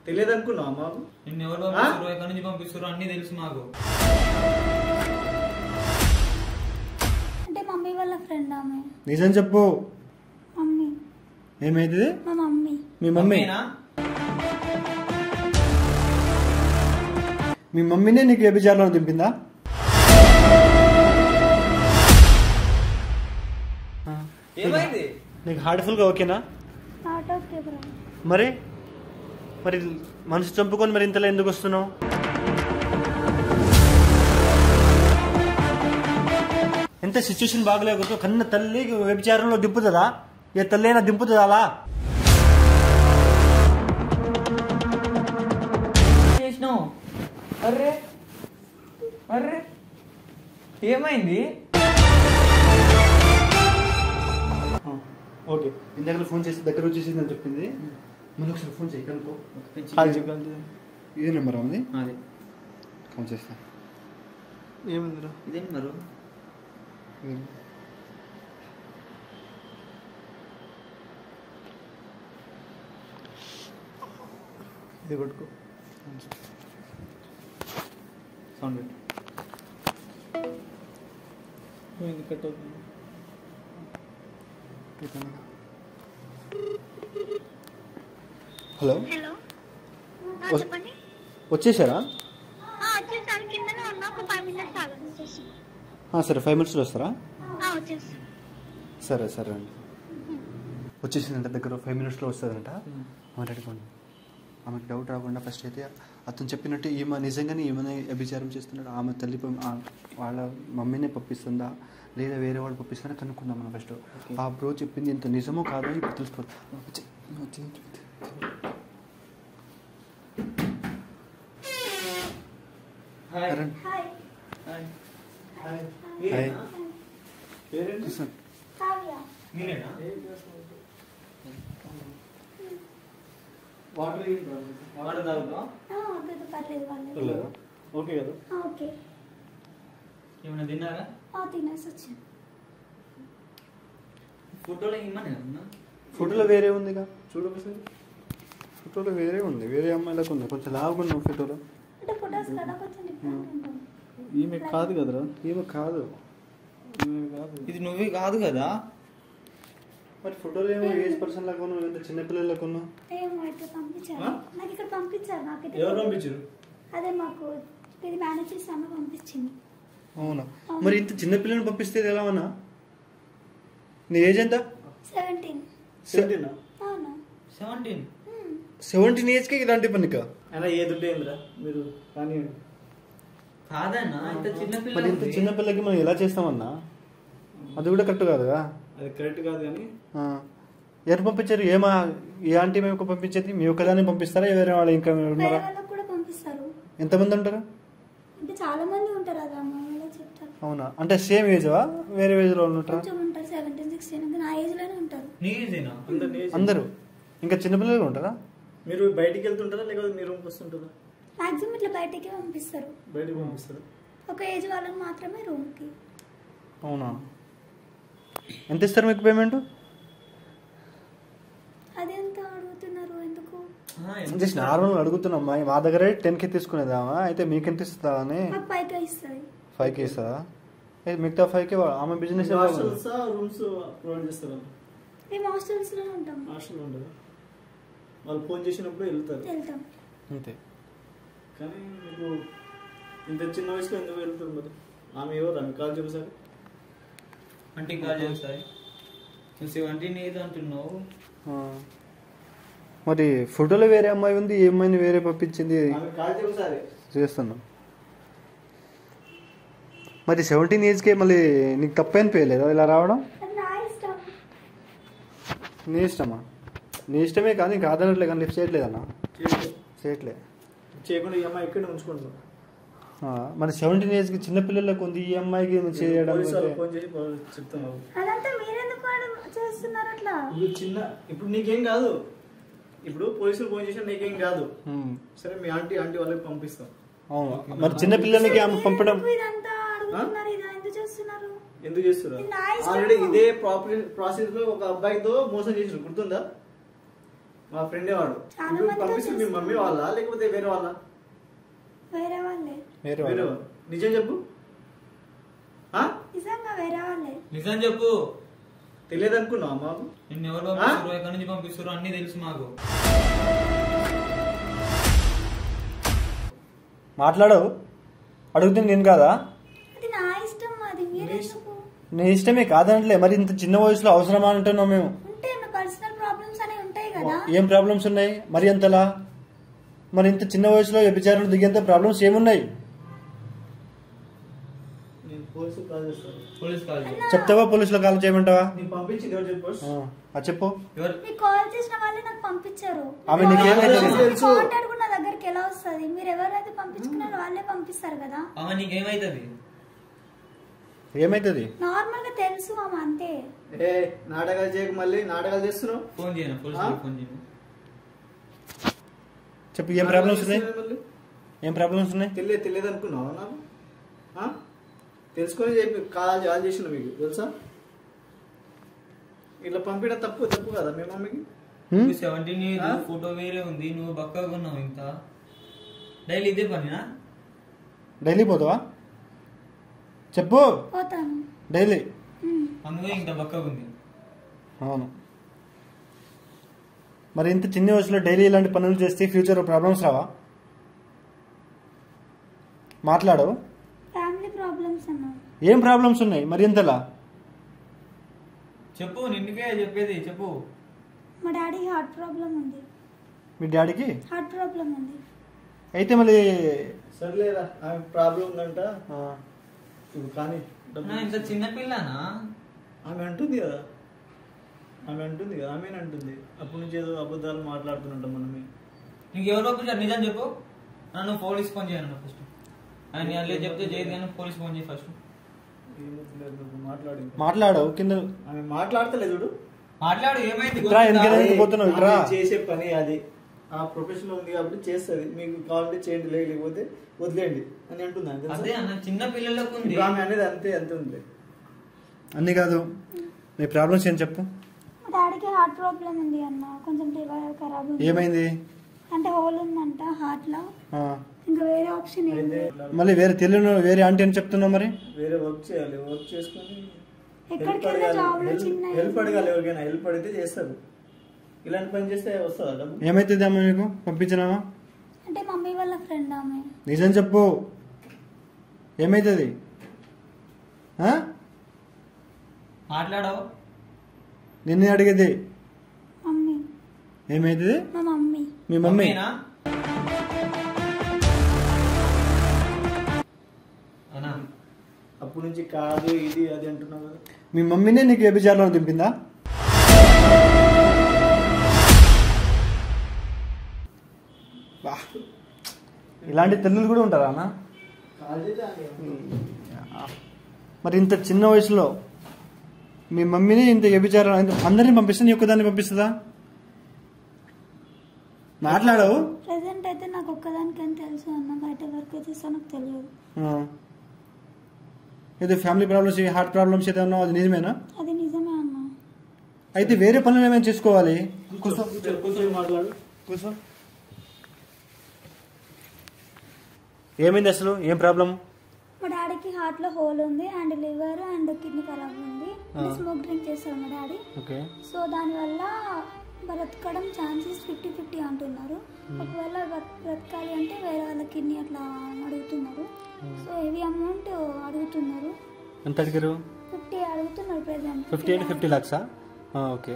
తెలియదు అనుకున్నావా మాకు? నిన్ను ఎవరు పంపిస్తారు, ఎక్కడి నుంచి పంపిస్తారు అన్ని తెలుసు మాకు. అంటే మమ్మీ వాళ్ళ ఫ్రెండ్ ఆమె. నిజం చెప్పు. మమ్మీ. ఏమైతుంది? మా మమ్మీ. మీ మమ్మీ? మీ మమ్మీనే నీకు వ్యభిచారంలో దింపిందా? ఏమైంది? నీకు హార్ట్ఫుల్గా ఓకేనా? Not okay bro. మరి మరి మనసు చంపుకొని మరి ఇంతలో ఎందుకు వస్తున్నావు? ఎంత సిచ్యువేషన్ బాగలేకపోతే కన్న తల్లి వ్యభిచారంలో దింపుతుందా? ఏ తల్లి అయినా దింపుతుందా అలా? చేసినావు? అర్రే అర్రే ఏమైంది? ఓకే, ఇందాక ఫోన్ చేసి దగ్గర వచ్చేసింది అని చెప్పింది. ముందు ఒకసారి ఫోన్ చేయి కనుకో. ఇదే నెంబర్ ఉంది, ఫోన్ చేస్తా. ఏముందిరా? ఇదే మరి ఇది పట్టుకో. సౌండ్ కట్ అవుతుంది. హలో, హలో చెప్పండి. వచ్చేసారా? వచ్చేసాను, కిందనే ఉన్నా. ఒక 5 minutes ఆగండి వచ్చేసి. సరే, 5 minutes వస్తారా? వచ్చేసి. సరే సరే అండి. వచ్చేసిందంట, దగ్గర 5 minutesలో వస్తుందంట. మాట్లాడుకోండి. ఆమెకు డౌట్ రాకుండా ఫస్ట్ అయితే అతను చెప్పినట్టు ఈమె నిజంగానే ఏమైనా వ్యభిచారం చేస్తున్నాడు, ఆమె తల్లి వాళ్ళ మమ్మీనే పంపిస్తుందా లేదా వేరే వాళ్ళు పంపిస్తారా కనుక్కుందాం మనం ఫస్ట్. ఆ బ్రో చెప్పింది ఇంత నిజమో కాదో ఇప్పుడు తెలుసుకోవాలి. వాటర్ తాగుతావా? ఓకే కదా? ఓకే. ఏమైనా తిన్నారా? తినేసి వచ్చాను. ఫోటోలో ఏమన్నా ఫోటోలో వేరే ఉందిగా, చూడకసారి. ఫోటోలో వేరే ఉంది, వేరే అమ్మాయిలకు ఉంది. కొంచెం లావుకున్నావు ఫోటోలో. అంటే ఫోటోస్ కదా కొంచెం డిఫరెంట్ ఉంటుంది. ఈమె కాదు కదరా? ఏమో కాదు, ఇది నువ్వే కాదు కదా? మరి ఫోటోలో ఏమో ఏజ్ పర్సన్ లాగా ఉన్నావు, ఎంత చిన్నపిల్లలకు ఉన్నావు. ఏమో అయితే పంపించారు నాకు, ఇక్కడ పంపించారు నాకైతే. ఎవరు పంపించారు? అదే మాకు ఇది మేనేజ్ చేసి అమ్మ పంపించింది. అవునా? మరి ఇంత చిన్నపిల్లని పంపిస్తే ఎలా ఉన్నా? నీ ఏజ్ ఎంత? 17. 17? అవునా? 17. 17 ఏజ్కి ఇలాంటి పనికా? అయినా ఏది ఉంటేంద్రా మీరు కానీ కాదన్నా, ఇంత చిన్నపిల్ల. మరి ఇంత చిన్నపిల్లకి మనం ఎలా చేస్తామన్నా? అది కూడా కరెక్ట్ కాదుగా. అది కరెక్ట్ కాదు కానీ ఎవరు పంపించారు? ఏ ఆంటీ మేము పంపించేది? మీ ఒక్కదాన్ని పంపిస్తారా వేరే వాళ్ళు ఇంకా ఉన్నారా? కూడా పంపిస్తారు. ఎంతమంది ఉంటారు? అంటే చాలా మంది ఉంటారు కదా, చెప్తారు. అవునా? అంటే సేమ్ ఏజ్వా వేరే ఏజ్లో ఉంటారా? 17, 16 నా ఏజ్ లోనే ఉంటారు. నీ ఏజేనా? అందరూ ఇంకా చిన్నపిల్లలు ఉంటారా? మీరు బయటికి వెళ్తుంటారా లేకపోతే మీ రూమ్కి వస్తుంటారా? మాక్సిమం ఇట్లా బయటికి పంపిస్తారు. బయటికి పంపిస్తారు. ఒక ఏజ్ వాళ్ళని మాత్రమే రూమ్కి. అవునా? ఎంత ఇస్తారు మీకు పేమెంట్? అదెంత అడుగుతున్నారు ఎందుకు? జస్ట్ నార్మల్గా అడుగుతున్నాం. మా దగ్గర 10K తీసుకునేదామా, అయితే మీకు ఎంత ఇస్తుందా అని. 5K ఇస్తుంది. 5K ఇస్తుందా? మిగతా 5K ఆమె బిజినెస్. రూమ్స్ ప్రొవైడ్ చేస్తారా? మేము హాస్టల్స్ లోనే ఉంటాం. హాస్టల్ ఉండదా? వాళ్ళు ఫోన్ చేసినప్పుడు వెళ్తాం అంతే. కానీ మీకు ఇంత చిన్న వయసులో ఎందుకు వెళ్తారు మరి? ఆమె ఎవరు? ఆమె కాల్ చెప్పారు అంటే కాల్ చేస్తాయి. నువ్వు 17 ఏజ్ అంటున్నావు. మరి ఫోటోలో వేరే అమ్మాయి ఉంది, ఏ అమ్మాయిని వేరే పంపించింది చేస్తున్నాం. మరి 17 ఏజ్కే మళ్ళీ నీకు తప్పని పేయలేదా ఇలా రావడం? నీ ఇష్టమా? నీ ఇష్టమే కానీ కాదనట్లే, కానీ లిఫ్ట్ చేయట్లేదన్నా. చేయట్లే చేయకుండా ఈ అమ్మాయి ఇక్కడ ఉంచుకుంటాం. మరి 17 ఏజ్కి చిన్నపిల్లలకు ఉంది, ఈ అమ్మాయికి చేయడం ఫోన్ చేసి చెప్తాను. ఇప్పుడు నీకేం కాదు, ఇప్పుడు పోలీసులు ఫోన్ చేసి నీకేం కాదు. సరే మీ ఆంటీ వాళ్ళకి పంపిస్తాం. అవును, మరి చిన్నపిల్లలకి ఆమె పంపడం ఎందుకు చేస్తున్నారు? ఆల్రెడీ ఇదే ప్రాసెస్ లో ఒక అబ్బాయితో మోసం చేసిన గుర్తుందా? మా ఫ్రెండే వాడు. చాలా ఇప్పుడు మందితో పంపిస్తుంది మీ మమ్మీ వాళ్ళ లేకపోతే వేరే వాళ్ళ? వేరే వాళ్ళే. వేరే వేరే వాళ్ళు. వాళ్ళు. నిజం చెప్పు. నిజంగా వేరే వాళ్ళే. నిజం చెప్పు. తెలియదు అనుకున్నావా మాకు? నిన్ను ఎవరు పంపిస్తారు, ఎక్కడి నుంచి పంపిస్తారు అన్ని తెలుసు మాకు. మాట్లాడవు, అడుగుతుంది నేను కాదా? అది నా ఇష్టం, అది మీరెందుకు? నీ ఇష్టమే కాదంటలే, మరి ఇంత చిన్న వయసులో అవసరమా అంటున్నావు మేము? ఉంటే పర్సనల్ ప్రాబ్లమ్స్ అనేవి ఉంటాయి కదా. ఏం ప్రాబ్లమ్స్ ఉన్నాయి మరి అంతలా? మరి ఇంత చిన్న వయసులో వ్యభిచారంలో దిగేంత ప్రాబ్లమ్స్ ఏమున్నాయి? నేను పోలీసు కాల్ చేస్తాను. పోలీస్ కాల్ చేయి. చెప్తావా? పోలీసులో కాల్ చేయమంటావా? నేను పంపించింది ఎవరు చెప్పు. అది చెప్పు. ఎవరు? మీకు కాల్ చేసిన వాళ్ళే నాకు పంపించారు. ఆమె నీకేమైతే కాంటాక్ట్ కూడా నా దగ్గరికి ఎలా వస్తుంది? మీరు ఎవరైతే పంపించుకున్నారో వాళ్ళే పంపిస్తారు కదా. ఆమె నీకేమైతుంది? ఏమైతుంది? నార్మల్ గా తెలుసు మామ, అంతే. ఏ నాటకాలు చేయకు, మళ్ళీ నాటకాలు చేస్తున్నావు. ఫోన్ చేయను, పోలీసులకు ఫోన్ చేయను. చెప్పు, ఏం ప్రాబ్లమ్స్ ఉన్నాయి? మళ్ళీ ఏం ప్రాబ్లమ్స్ ఉన్నాయి? తెలియదు అనుకున్నావా నాకు? తెలుసుకొని చెప్పి కాల్ చేసిన మీకు తెలుసా? ఇట్లా పంపించడం తప్పు కదా మీ మమ్మీకి? 17 years ఫోటో వేరే ఉంది, నువ్వు బక్కగా ఉన్నావు. ఇంత డైలీ ఇదే పనినా? డైలీ పోతావా? చెప్పు. పోతాను డైలీ. అందుకే ఇంత బక్కగా ఉంది. అవును. మరి ఇంత చిన్న వయసులో డైలీ ఇలాంటి పనులు చేస్తే ఫ్యూచర్ ప్రాబ్లమ్స్ రావా? మాట్లాడవు. ఫ్యామిలీ ప్రాబ్లమ్స్ అన్నా. ఏం ప్రాబ్లమ్స్ ఉన్నాయి మరి ఇంతలా? చెప్పు, నిన్నుకే చెప్పేది చెప్పు. మా డాడీ హార్ట్ ప్రాబ్లం ఉంది. మీ డాడీకి హార్ట్ ప్రాబ్లం ఉంది. అయితే మళ్ళీ సర్లేరా, ఆమె ప్రాబ్లం ఉందంట. ఇప్పుడు కానీ ఇంత చిన్న పిల్లనా? ఆమె అంటుంది కదా, ఆమె అంటుంది అప్పటి నుంచి ఏదో అబద్ధాలు మాట్లాడుతున్నట్టు మనమే. నీకెవరో పంపించారు, నిజం చెప్పు. నన్ను పోలీస్ ఫోన్ చేయను ఫస్ట్. ఆయన అల్లే చెప్తే చేయదు కానీ పోలీస్ ఫోన్ చేయి ఫస్ట్. మాట్లాడవు కింద. ఆమె మాట్లాడతలేదు చూడు. మాట్లాడు, ఏమైంది? పోతున్నావు ఇట్రా. ఆమె చేసే పని అది, ఆ ప్రొఫెషన్ ఉంది కాబట్టి చేస్తుంది. మీకు కావాలంటే చేయండి, లేకపోతే వదిలేండి అని అంటుంది. అదే అన్న, చిన్న పిల్లలకు ఉంది. ఆమె అనేది అంతే ఉంది. అన్ని కాదు, నీ ప్రాబ్లమ్స్ ఏం చెప్పు. మా డాడీకి హార్ట్ ప్రాబ్లం ఉంది అన్న, కొంచెం లివర్ ఖరాబ్ ఉంది. ఏమైంది? అంటే హోల్ ఉందంట హార్ట్ లో. ఇంకా వేరే ఆప్షన్ ఏం లేదు. మళ్ళీ వేరే తెలియని వేరే ఆంటీ అని చెప్తున్నావు. మరి వేరే వర్క్ చేయాలి, వర్క్ చేసుకొని ఎక్కడికైనా జాబ్ లో చిన్న హెల్ప్ అడగాలి. ఎవరికైనా హెల్ప్ అడిగితే చేస్తారు. ఇలాంటి పని చేస్తే వస్తుందా డబ్బు? ఏమైతుంది అమ్మ మీకు? పంపించినావా? అంటే మమ్మీ వాళ్ళ ఫ్రెండ్ ఆమె. నిజం చెప్పు, ఏమైతుంది? మాట్లాడవు. నిన్నే అడిగేది. మమ్మీ. ఏమైతుంది? మా మమ్మీ. మీ మమ్మీ? అప్పటి నుంచి కాదు ఇది అది అంటున్నావు కదా. మీ మమ్మీనే నీకు వ్యభిచారంలో దింపిందా? ఇలాంటి తల్లులు కూడా ఉంటారా అన్న? మరి ఇంత చిన్న వయసులో మీ మమ్మీని ఇంత వ్యభిచారం అందరిని పంపిస్తా, నీ ఒక్కదాన్ని పంపిస్తుందా? మాట్లాడవు. ప్రెసెంట్ అయితే నాకు ఒక్కదానికి అని తెలుసు అన్న, బయట వర్క్ చేస్తా నాకు తెలియదు. ఏదో ఫ్యామిలీ ప్రాబ్లమ్స్, హార్ట్ ప్రాబ్లమ్స్ ఏదో ఉన్నావు, అది నిజమేనా? అది నిజమే అన్న. అయితే వేరే పనులు ఏమైనా చేసుకోవాలి. కూర్చొని మాట్లాడు. కూర్చో. ఏమైంది అసలు? ఏం ప్రాబ్లం? మా డాడీకి హార్ట్ లో హోల్ ఉంది అండ్ లివర్ అండ్ కిడ్నీ ఖరాబ్ ఉంది. స్మోక్ డ్రింక్ చేస్తారు మా డాడీ. సో దానివల్ల బ్రతకడం ఛాన్సెస్ 50-50 అంటున్నారు. ఒకవేళ బ్రతకాలి అంటే వేరే వాళ్ళ కిడ్నీ అట్లా అడుగుతున్నారు. సో హెవీ అమౌంట్ అడుగుతున్నారు. ఎంత అడిగారు? 50 అడుగుతున్నారు ప్రెసెంట్. 50 అంటే 50 lakhs. ఓకే.